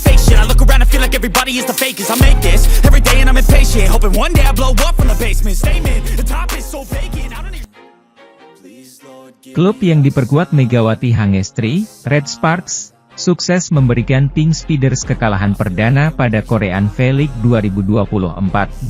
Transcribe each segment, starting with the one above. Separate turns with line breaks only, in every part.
fake shit. I look around and feel like everybody is the fakest. I make this every day and I'm impatient, hoping one day I blow up from the basement. Statement, the top is so vacant. I don't even...
Klub yang diperkuat Megawati Hangestri, Red Sparks, sukses memberikan Pink Speeders kekalahan perdana pada Korean V-League 2024-25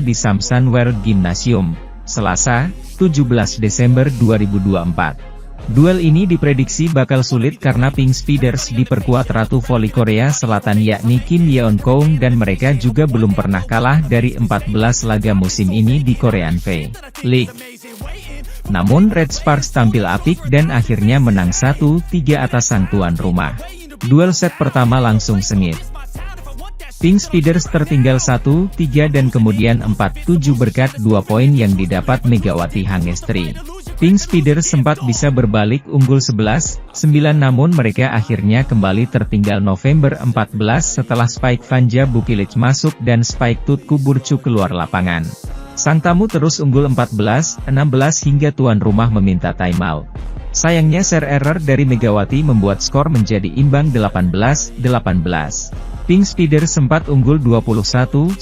di Samsan World Gymnasium, Selasa, 17 Desember 2024. Duel ini diprediksi bakal sulit karena Pink Speeders diperkuat Ratu Voli Korea Selatan yakni Kim Yeon-keung dan mereka juga belum pernah kalah dari 14 laga musim ini di Korean V-League. Namun Red Sparks tampil apik dan akhirnya menang 1-3 atas sang tuan rumah. Duel set pertama langsung sengit. Pink Speeders tertinggal 1-3 dan kemudian 4-7 berkat 2 poin yang didapat Megawati Hangestri. Pink Speeders sempat bisa berbalik unggul 11-9 namun mereka akhirnya kembali tertinggal November 14 setelah Spike Vanja Bukilic masuk dan Spike Tutku Burcu keluar lapangan. Sang tamu terus unggul 14-16 hingga tuan rumah meminta timeout. Sayangnya serve error dari Megawati membuat skor menjadi imbang 18-18. Pink Speeders sempat unggul 21-19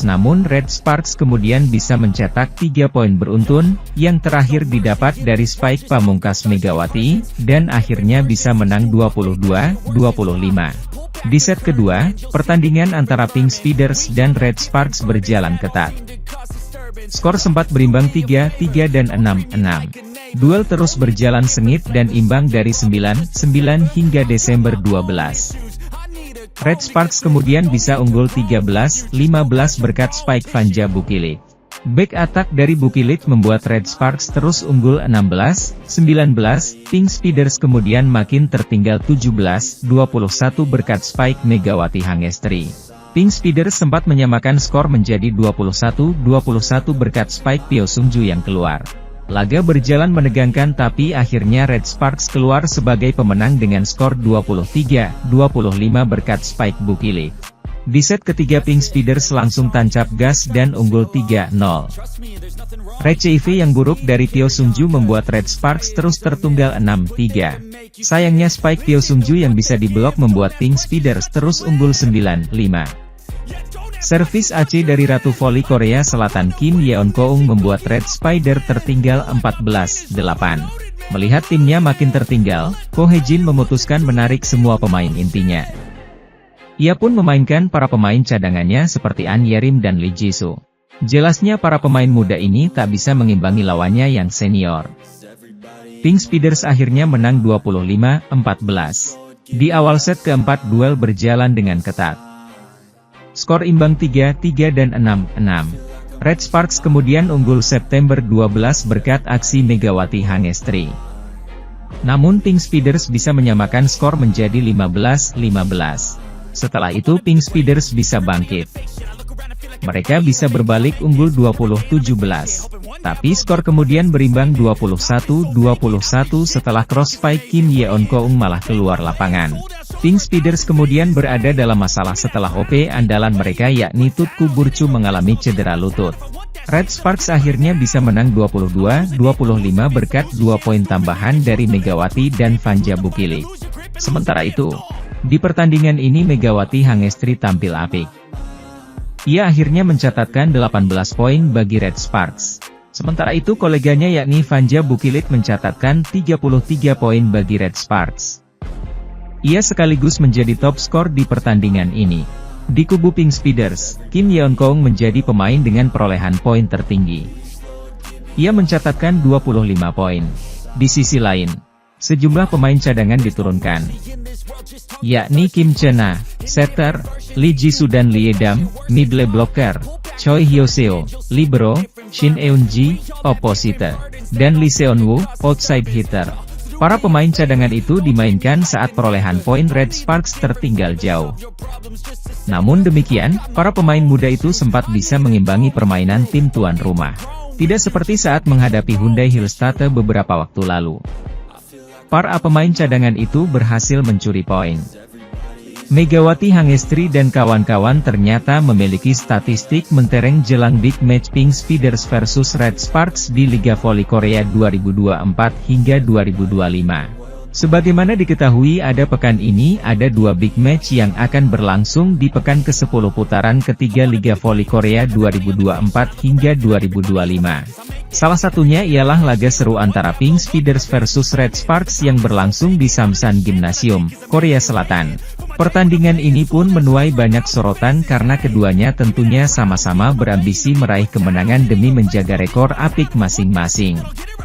namun Red Sparks kemudian bisa mencetak 3 poin beruntun, yang terakhir didapat dari Spike pamungkas Megawati, dan akhirnya bisa menang 22-25. Di set kedua, pertandingan antara Pink Speeders dan Red Sparks berjalan ketat. Skor sempat berimbang 3-3 dan 6-6. Duel terus berjalan sengit dan imbang dari 9-9 hingga Desember 12. Red Sparks kemudian bisa unggul 13-15 berkat Spike Vanja Bukilic. Back attack dari Bukilic membuat Red Sparks terus unggul 16-19, Pink Speeders kemudian makin tertinggal 17-21 berkat Spike Megawati Hangestri. Pink Speeders sempat menyamakan skor menjadi 21-21 berkat Spike Pyo Sungju yang keluar. Laga berjalan menegangkan tapi akhirnya Red Sparks keluar sebagai pemenang dengan skor 23-25 berkat Spike Bukilic. Di set ketiga Pink Speeders langsung tancap gas dan unggul 3-0. Receive yang buruk dari Pyo Sungju membuat Red Sparks terus tertunggal 6-3. Sayangnya Spike Pyo Sungju yang bisa diblok membuat Pink Speeders terus unggul 9-5. Servis AC dari Ratu Voli Korea Selatan Kim Yeon-keung membuat Red Spider tertinggal 14-8. Melihat timnya makin tertinggal, Ko Hye-jin memutuskan menarik semua pemain intinya. Ia pun memainkan para pemain cadangannya seperti An Yerim dan Lee Jisoo. Jelasnya para pemain muda ini tak bisa mengimbangi lawannya yang senior. Pink Speeders akhirnya menang 25-14. Di awal set keempat duel berjalan dengan ketat. Skor imbang 3-3 dan 6-6. Red Sparks kemudian unggul September 12 berkat aksi Megawati Hangestri. Namun Pink Speeders bisa menyamakan skor menjadi 15-15. Setelah itu Pink Speeders bisa bangkit. Mereka bisa berbalik unggul 20-17. Tapi skor kemudian berimbang 21-21 setelah cross spike Kim Yeon-keung malah keluar lapangan. Pink Speeders kemudian berada dalam masalah setelah OP andalan mereka yakni Tutku Burcu mengalami cedera lutut. Red Sparks akhirnya bisa menang 22-25 berkat 2 poin tambahan dari Megawati dan Vanja Bukilic. Sementara itu, di pertandingan ini Megawati Hangestri tampil apik. Ia akhirnya mencatatkan 18 poin bagi Red Sparks. Sementara itu koleganya yakni Vanja Bukilic mencatatkan 33 poin bagi Red Sparks. Ia sekaligus menjadi top skor di pertandingan ini. Di kubu Pink Speeders, Kim Yeon-keung menjadi pemain dengan perolehan poin tertinggi. Ia mencatatkan 25 poin. Di sisi lain, sejumlah pemain cadangan diturunkan, yakni Kim Chena, setter, Lee Jisoo dan Lee Dam, middle blocker, Choi Hyo-seo, libero, Shin Eun-ji, opposite, dan Lee Seon-woo, outside hitter. Para pemain cadangan itu dimainkan saat perolehan poin Red Sparks tertinggal jauh. Namun demikian, para pemain muda itu sempat bisa mengimbangi permainan tim tuan rumah. Tidak seperti saat menghadapi Hyundai Hillstatt beberapa waktu lalu. Para pemain cadangan itu berhasil mencuri poin. Megawati Hangestri dan kawan-kawan ternyata memiliki statistik mentereng jelang big match Pink Speeders versus Red Sparks di Liga Voli Korea 2024 hingga 2025. Sebagaimana diketahui pekan ini ada dua big match yang akan berlangsung di pekan ke-10 putaran ketiga Liga Voli Korea 2024 hingga 2025. Salah satunya ialah laga seru antara Pink Speeders versus Red Sparks yang berlangsung di Samsan Gymnasium, Korea Selatan. Pertandingan ini pun menuai banyak sorotan karena keduanya tentunya sama-sama berambisi meraih kemenangan demi menjaga rekor apik masing-masing.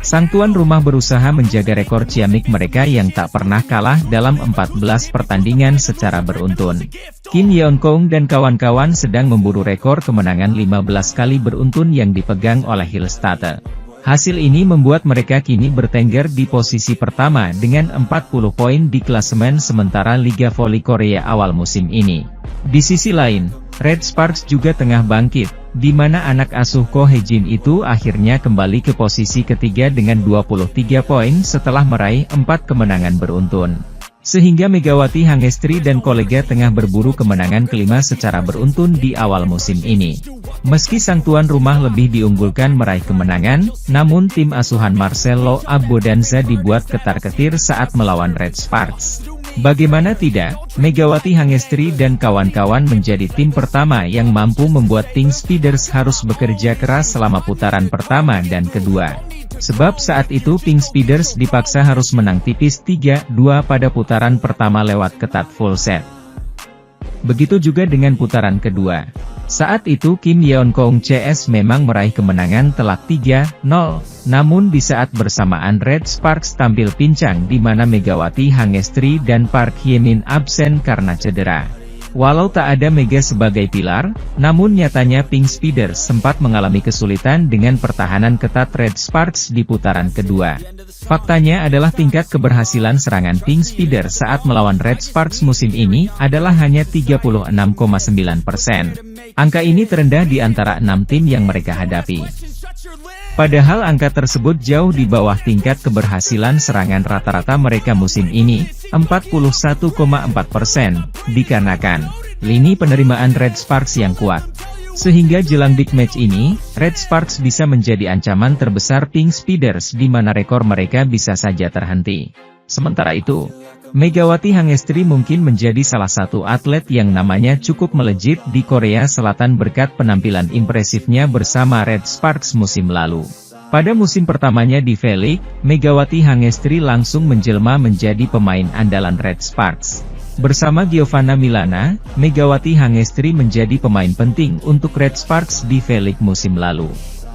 Sang tuan rumah berusaha menjaga rekor ciamik mereka yang tak pernah kalah dalam 14 pertandingan secara beruntun. Kim Yeon-kong dan kawan-kawan sedang memburu rekor kemenangan 15 kali beruntun yang dipegang oleh Hillstate. Hasil ini membuat mereka kini bertengger di posisi pertama dengan 40 poin di klasemen sementara Liga Voli Korea awal musim ini. Di sisi lain, Red Sparks juga tengah bangkit, di mana anak asuh Ko Hye-jin itu akhirnya kembali ke posisi ketiga dengan 23 poin setelah meraih 4 kemenangan beruntun. Sehingga Megawati Hangestri dan kolega tengah berburu kemenangan kelima secara beruntun di awal musim ini. Meski sang tuan rumah lebih diunggulkan meraih kemenangan, namun tim asuhan Marcelo Abodanza dibuat ketar-ketir saat melawan Red Sparks. Bagaimana tidak, Megawati Hangestri dan kawan-kawan menjadi tim pertama yang mampu membuat Pink Speeders harus bekerja keras selama putaran pertama dan kedua. Sebab saat itu Pink Speeders dipaksa harus menang tipis 3-2 pada putaran pertama lewat ketat full set. Begitu juga dengan putaran kedua. Saat itu Kim Yeon-kong CS memang meraih kemenangan telak 3-0, namun di saat bersamaan Red Sparks tampil pincang di mana Megawati Hangestri dan Park Hye-min absen karena cedera. Walau tak ada Mega sebagai pilar, namun nyatanya Pink Speeders sempat mengalami kesulitan dengan pertahanan ketat Red Sparks di putaran kedua. Faktanya adalah tingkat keberhasilan serangan Pink Speeders saat melawan Red Sparks musim ini adalah hanya 36,9%. Angka ini terendah di antara 6 tim yang mereka hadapi. Padahal angka tersebut jauh di bawah tingkat keberhasilan serangan rata-rata mereka musim ini, 41,4%, dikarenakan lini penerimaan Red Sparks yang kuat. Sehingga jelang big match ini, Red Sparks bisa menjadi ancaman terbesar Pink Speeders di mana rekor mereka bisa saja terhenti. Sementara itu, Megawati Hangestri mungkin menjadi salah satu atlet yang namanya cukup melejit di Korea Selatan berkat penampilan impresifnya bersama Red Sparks musim lalu. Pada musim pertamanya di V-League, Megawati Hangestri langsung menjelma menjadi pemain andalan Red Sparks. Bersama Giovanna Milana, Megawati Hangestri menjadi pemain penting untuk Red Sparks di V-League musim lalu.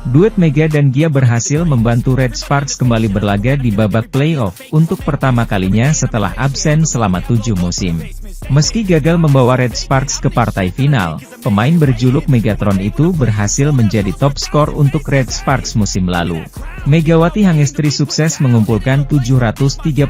Duet Mega dan Gia berhasil membantu Red Sparks kembali berlaga di babak playoff untuk pertama kalinya setelah absen selama 7 musim. Meski gagal membawa Red Sparks ke partai final, pemain berjuluk Megatron itu berhasil menjadi top skor untuk Red Sparks musim lalu. Megawati Hangestri sukses mengumpulkan 736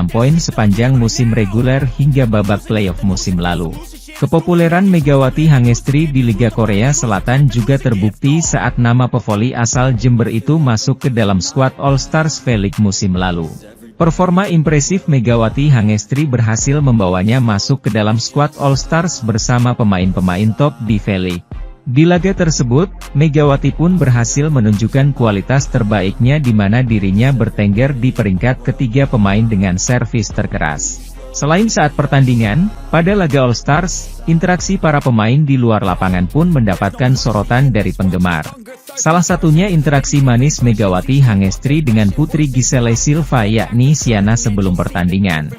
poin sepanjang musim reguler hingga babak playoff musim lalu. Kepopuleran Megawati Hangestri di Liga Korea Selatan juga terbukti saat nama pevoli asal Jember itu masuk ke dalam skuad All Stars V-League musim lalu. Performa impresif Megawati Hangestri berhasil membawanya masuk ke dalam skuad All Stars bersama pemain-pemain top di V-League. Di laga tersebut, Megawati pun berhasil menunjukkan kualitas terbaiknya di mana dirinya bertengger di peringkat ketiga pemain dengan servis terkeras. Selain saat pertandingan, pada laga All Stars, interaksi para pemain di luar lapangan pun mendapatkan sorotan dari penggemar. Salah satunya interaksi manis Megawati Hangestri dengan putri Giselle Silva yakni Siana sebelum pertandingan.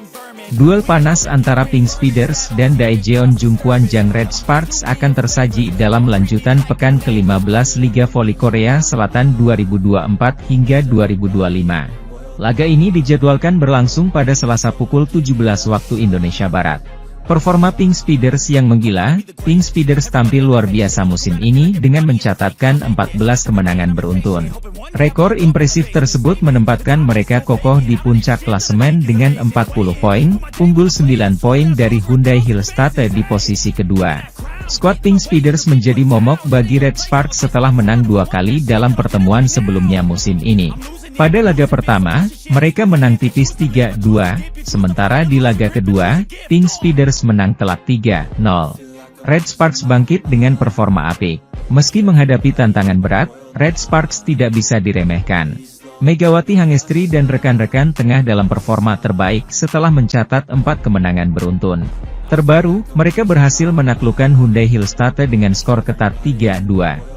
Duel panas antara Pink Speeders dan Daejeon Jungkwan-jang Red Sparks akan tersaji dalam lanjutan pekan ke-15 Liga Voli Korea Selatan 2024 hingga 2025. Laga ini dijadwalkan berlangsung pada Selasa pukul 17 waktu Indonesia Barat. Performa Pink Speeders yang menggila, Pink Speeders tampil luar biasa musim ini dengan mencatatkan 14 kemenangan beruntun. Rekor impresif tersebut menempatkan mereka kokoh di puncak klasemen dengan 40 poin, unggul 9 poin dari Hyundai Hillstate di posisi kedua. Skuad Pink Speeders menjadi momok bagi Red Sparks setelah menang 2 kali dalam pertemuan sebelumnya musim ini. Pada laga pertama, mereka menang tipis 3-2, sementara di laga kedua, Pink Speeders menang telak 3-0. Red Sparks bangkit dengan performa apik. Meski menghadapi tantangan berat, Red Sparks tidak bisa diremehkan. Megawati Hangestri dan rekan-rekan tengah dalam performa terbaik setelah mencatat 4 kemenangan beruntun. Terbaru, mereka berhasil menaklukkan Hyundai Hillstate dengan skor ketat 3-2.